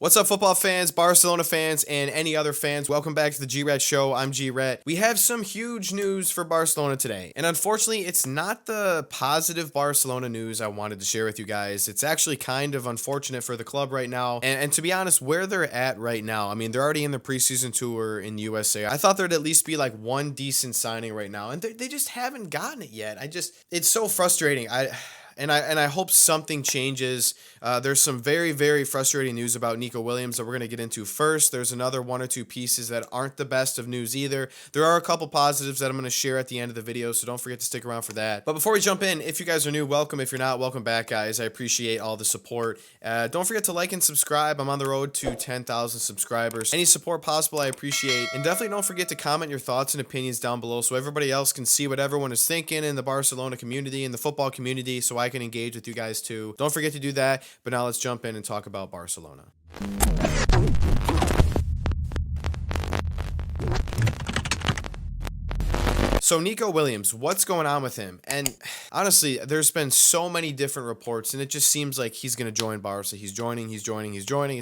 What's up, football fans, Barcelona fans, and any other fans? Welcome back to the G-Ret Show. I'm G-Ret. We have some huge news for Barcelona today. And unfortunately, it's not the positive Barcelona news I wanted to share with you guys. It's actually kind of unfortunate for the club right now. And to be honest, where they're at right now, I mean, they're already in the preseason tour in the USA. I thought there'd at least be like one decent signing right now. And they just haven't gotten it yet. It's so frustrating. And I hope something changes. There's some very, very frustrating news about Nico Williams that we're going to get into first. There's another one or two pieces that aren't the best of news either. There are a couple positives that I'm going to share at the end of the video, so don't forget to stick around for that. But before we jump in, if you guys are new, welcome. If you're not, welcome back, guys. I appreciate all the support. Don't forget to like and subscribe. I'm on the road to 10,000 subscribers. Any support possible, I appreciate. And definitely don't forget to comment your thoughts and opinions down below so everybody else can see what everyone is thinking in the Barcelona community, in the football community, so I can engage with you guys too. Don't forget to do that. But now let's jump in and talk about Barcelona. So Nico Williams, what's going on with him? And honestly, there's been so many different reports, and it just seems like he's going to join Barca. He's joining. It's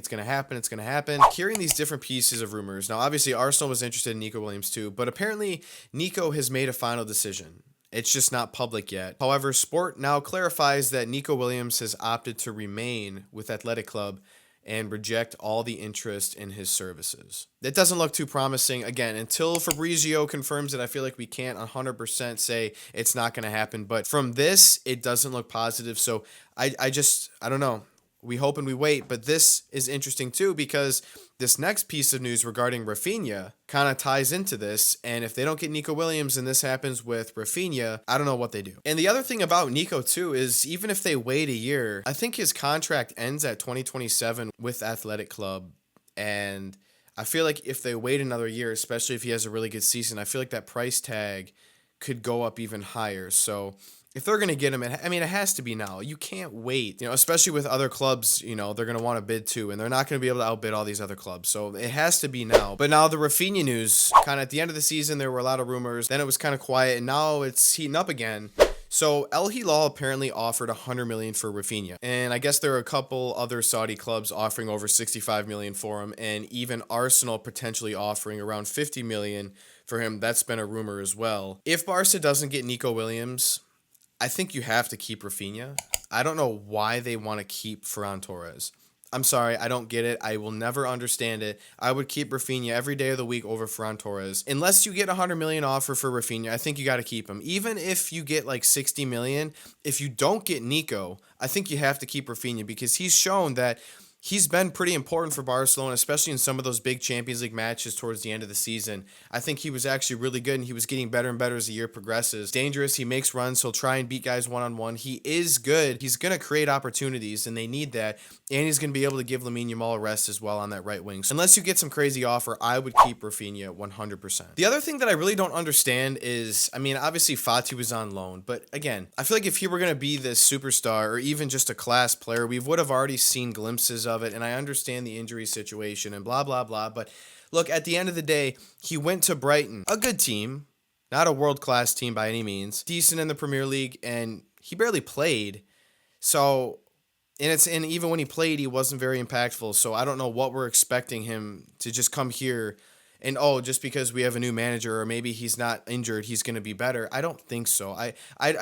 going to happen. Hearing these different pieces of rumors. Now, obviously, Arsenal was interested in Nico Williams too, but apparently Nico has made a final decision. It's just not public yet. However, Sport now clarifies that Nico Williams has opted to remain with Athletic Club and reject all the interest in his services. It doesn't look too promising. Again, until Fabrizio confirms it, I feel like we can't 100% say it's not going to happen. But from this, it doesn't look positive. So I don't know. We hope and we wait. But this is interesting too, because this next piece of news regarding Raphinha kind of ties into this. And if they don't get Nico Williams and this happens with Raphinha, I don't know what they do. And the other thing about Nico too is even if they wait a year, I think his contract ends at 2027 with Athletic Club. And I feel like if they wait another year, especially if he has a really good season, I feel like that price tag could go up even higher. So if they're going to get him, it has to be now. You can't wait, especially with other clubs, they're going to want to bid too, and they're not going to be able to outbid all these other clubs. So it has to be now. But now the Raphinha news, kind of at the end of the season, there were a lot of rumors. Then it was kind of quiet, and now it's heating up again. So El Hilal apparently offered $100 million for Raphinha, and I guess there are a couple other Saudi clubs offering over $65 million for him, and even Arsenal potentially offering around $50 million for him. That's been a rumor as well. If Barca doesn't get Nico Williams, I think you have to keep Raphinha. I don't know why they want to keep Ferran Torres. I'm sorry, I don't get it. I will never understand it. I would keep Raphinha every day of the week over Ferran Torres. Unless you get $100 million offer for Raphinha, I think you got to keep him. Even if you get like $60 million, if you don't get Nico, I think you have to keep Raphinha because he's shown that he's been pretty important for Barcelona, especially in some of those big Champions League matches towards the end of the season. I think he was actually really good, and he was getting better and better as the year progresses. Dangerous, he makes runs, he'll try and beat guys one-on-one. He is good. He's going to create opportunities, and they need that. And he's going to be able to give Lamine Yamal a rest as well on that right wing. So unless you get some crazy offer, I would keep Raphinha 100%. The other thing that I really don't understand is, obviously Fati was on loan, but again, I feel like if he were going to be this superstar or even just a class player, we would have already seen glimpses of it, and I understand the injury situation and blah, blah, blah. But look, at the end of the day, he went to Brighton, a good team, not a world-class team by any means, decent in the Premier League, and he barely played. So, and even when he played, he wasn't very impactful. So I don't know what we're expecting him to just come here and, just because we have a new manager or maybe he's not injured, he's going to be better. I don't think so. I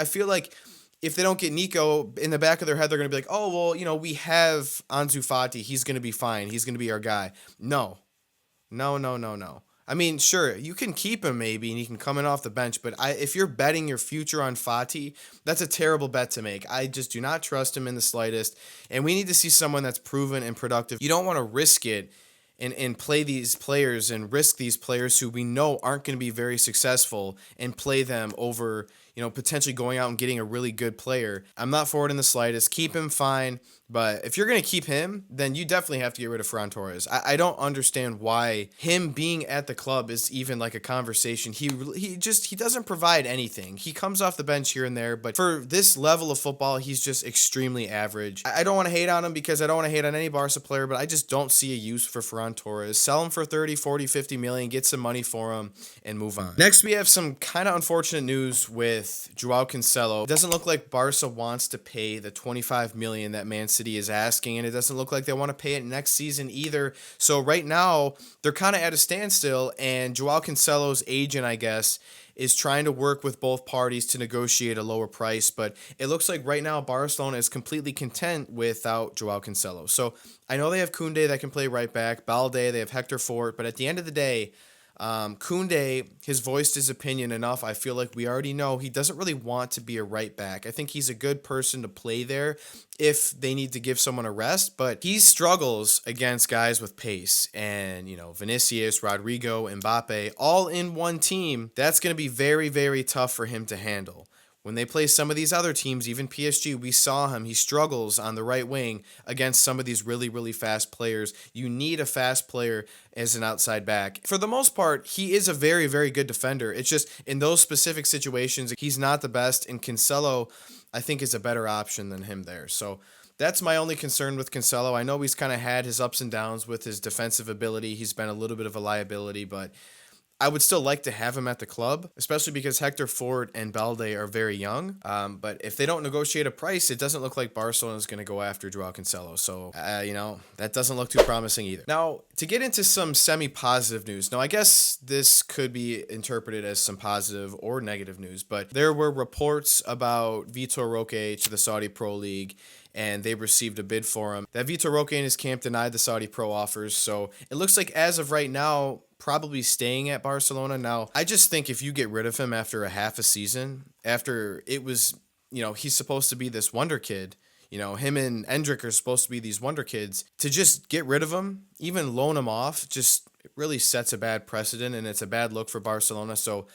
feel like if they don't get Nico, in the back of their head, they're going to be like, we have Ansu Fati. He's going to be fine. He's going to be our guy. No. Sure, you can keep him maybe, and he can come in off the bench, but if you're betting your future on Fati, that's a terrible bet to make. I just do not trust him in the slightest, and we need to see someone that's proven and productive. You don't want to risk it and play these players and risk these players who we know aren't going to be very successful and play them over, potentially going out and getting a really good player. I'm not for it in the slightest. Keep him, fine. But if you're going to keep him, then you definitely have to get rid of Ferran Torres. I don't understand why him being at the club is even like a conversation. He doesn't provide anything. He comes off the bench here and there, but for this level of football, he's just extremely average. I don't want to hate on him because I don't want to hate on any Barca player, but I just don't see a use for Ferran Torres. Sell him for 30, 40, 50 million, get some money for him, and move on. Next, we have some kind of unfortunate news with with Joao Cancelo. It doesn't look like Barca wants to pay the 25 million that Man City is asking, and it doesn't look like they want to pay it next season either. So right now, they're kind of at a standstill, and Joao Cancelo's agent, I guess, is trying to work with both parties to negotiate a lower price, but it looks like right now Barcelona is completely content without Joao Cancelo. So I know they have Koundé that can play right back, Balde, they have Hector Fort, but at the end of the day, Koundé has voiced his opinion enough. I feel like we already know he doesn't really want to be a right back. I think he's a good person to play there if they need to give someone a rest, but he struggles against guys with pace. And, Vinicius, Rodrigo, Mbappe, all in one team, that's going to be very, very tough for him to handle. When they play some of these other teams, even PSG, we saw him. He struggles on the right wing against some of these really, really fast players. You need a fast player as an outside back. For the most part, he is a very, very good defender. It's just in those specific situations, he's not the best, and Cancelo, I think, is a better option than him there. So that's my only concern with Cancelo. I know he's kind of had his ups and downs with his defensive ability. He's been a little bit of a liability, but I would still like to have him at the club, especially because Hector Fort and Balde are very young. But if they don't negotiate a price, it doesn't look like Barcelona is going to go after Joao Cancelo. So, that doesn't look too promising either. Now, to get into some semi-positive news. Now, I guess this could be interpreted as some positive or negative news, but there were reports about Vitor Roque to the Saudi Pro League, and they received a bid for him. That Vitor Roque and his camp denied the Saudi Pro offers, so it looks like as of right now, probably staying at Barcelona. Now, I just think if you get rid of him after a half a season, after it was, he's supposed to be this wonder kid, him and Endrick are supposed to be these wonder kids, to just get rid of him, even loan him off, just it really sets a bad precedent, and it's a bad look for Barcelona. So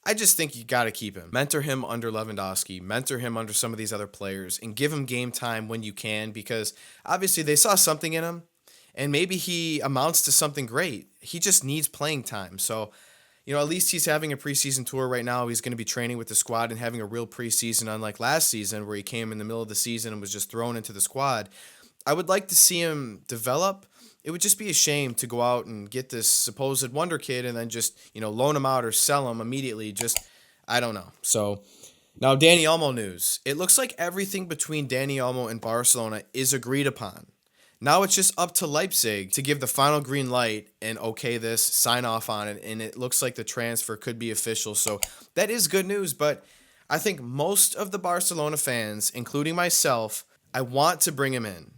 I just think you got to keep him. Mentor him under Lewandowski, mentor him under some of these other players, and give him game time when you can, because obviously they saw something in him, and maybe he amounts to something great. He just needs playing time. So, at least he's having a preseason tour right now. He's going to be training with the squad and having a real preseason, unlike last season where he came in the middle of the season and was just thrown into the squad. I would like to see him develop. It would just be a shame to go out and get this supposed wonder kid and then just, loan him out or sell him immediately. I don't know. So now Dani Olmo news. It looks like everything between Dani Olmo and Barcelona is agreed upon. Now it's just up to Leipzig to give the final green light and okay this, sign off on it, and it looks like the transfer could be official. So that is good news, but I think most of the Barcelona fans, including myself, I want to bring him in.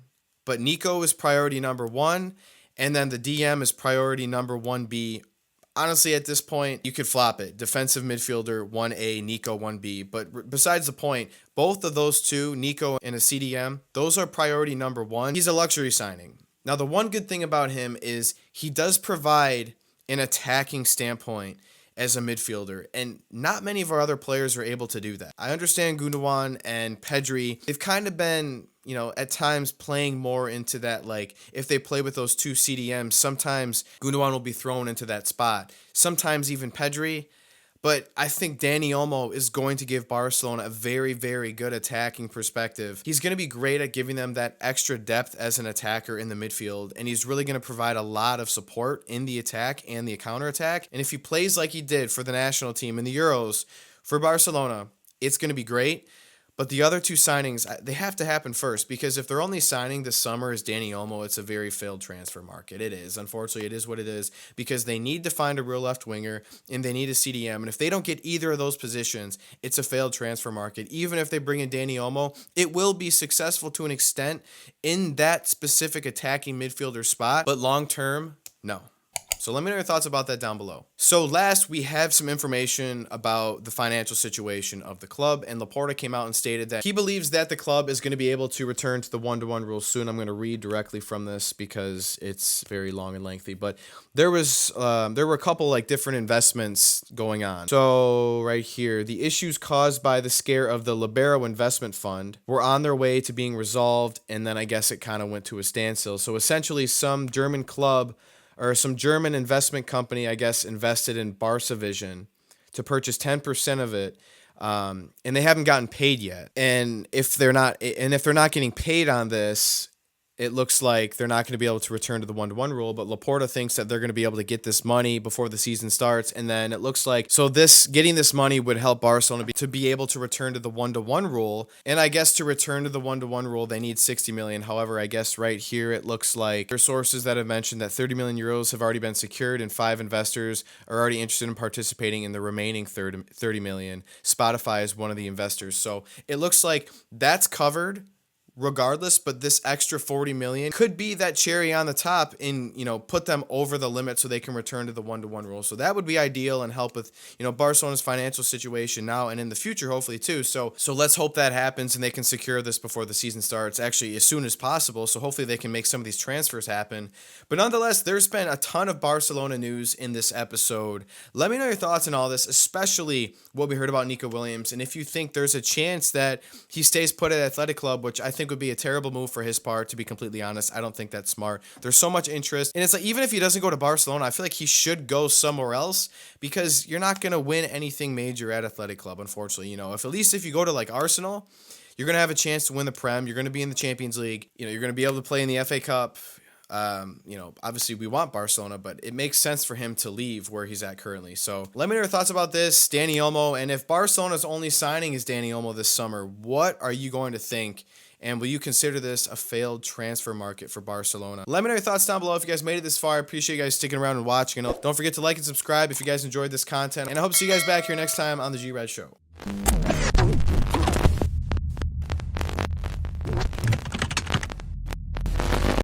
But Nico is priority number 1, and then the DM is priority number 1B. Honestly, at this point, you could flop it. Defensive midfielder 1A, Nico 1B. But besides the point, both of those two, Nico and a CDM, those are priority number 1. He's a luxury signing. Now, the one good thing about him is he does provide an attacking standpoint as a midfielder, and not many of our other players are able to do that. I understand Gundogan and Pedri, they've kind of been, at times playing more into that, like, if they play with those two CDMs, sometimes Gundogan will be thrown into that spot. Sometimes even Pedri. But I think Dani Olmo is going to give Barcelona a very, very good attacking perspective. He's going to be great at giving them that extra depth as an attacker in the midfield, and he's really going to provide a lot of support in the attack and the counterattack. And if he plays like he did for the national team in the Euros for Barcelona, it's going to be great. But the other two signings, they have to happen first, because if they're only signing this summer as Dani Olmo, it's a very failed transfer market. It is. Unfortunately, it is what it is, because they need to find a real left winger and they need a CDM. And if they don't get either of those positions, it's a failed transfer market. Even if they bring in Dani Olmo, it will be successful to an extent in that specific attacking midfielder spot. But long term, no. So let me know your thoughts about that down below. So last, we have some information about the financial situation of the club, and Laporta came out and stated that he believes that the club is going to be able to return to the 1-to-1 rule soon. I'm going to read directly from this because it's very long and lengthy, but there were a couple different investments going on. So right here, the issues caused by the scare of the Libero investment fund were on their way to being resolved, and then I guess it kind of went to a standstill. So essentially, some German club or some German investment company, I guess, invested in Barca Vision to purchase 10% of it, and they haven't gotten paid yet. And if they're not getting paid on this, it looks like they're not going to be able to return to the 1-to-1 rule, but Laporta thinks that they're going to be able to get this money before the season starts. And then it looks like, so getting this money would help Barcelona to be able to return to the 1-to-1 rule. And I guess to return to the 1-to-1 rule, they need 60 million. However, I guess right here, it looks like there are sources that have mentioned that 30 million euros have already been secured and 5 investors are already interested in participating in the remaining 30 million. Spotify is one of the investors. So it looks like that's covered regardless, but this extra 40 million could be that cherry on the top and, put them over the limit so they can return to the 1-to-1 rule. So that would be ideal and help with, Barcelona's financial situation now and in the future, hopefully too. So let's hope that happens and they can secure this before the season starts, actually as soon as possible. So hopefully they can make some of these transfers happen. But nonetheless, there's been a ton of Barcelona news in this episode. Let me know your thoughts on all this, especially what we heard about Nico Williams. And if you think there's a chance that he stays put at Athletic Club, which I think would be a terrible move for his part, to be completely honest. I don't think that's smart. There's so much interest. And it's like, even if he doesn't go to Barcelona, I feel like he should go somewhere else because you're not going to win anything major at Athletic Club, unfortunately. If you go to like Arsenal, you're going to have a chance to win the Prem. You're going to be in the Champions League. You're going to be able to play in the FA Cup. Obviously we want Barcelona, but it makes sense for him to leave where he's at currently. So let me know your thoughts about this, Dani Olmo. And if Barcelona's only signing is Dani Olmo this summer, what are you going to think? And will you consider this a failed transfer market for Barcelona? Let me know your thoughts down below. If you guys made it this far, I appreciate you guys sticking around and watching. And don't forget to like and subscribe if you guys enjoyed this content. And I hope to see you guys back here next time on the G-Red Show.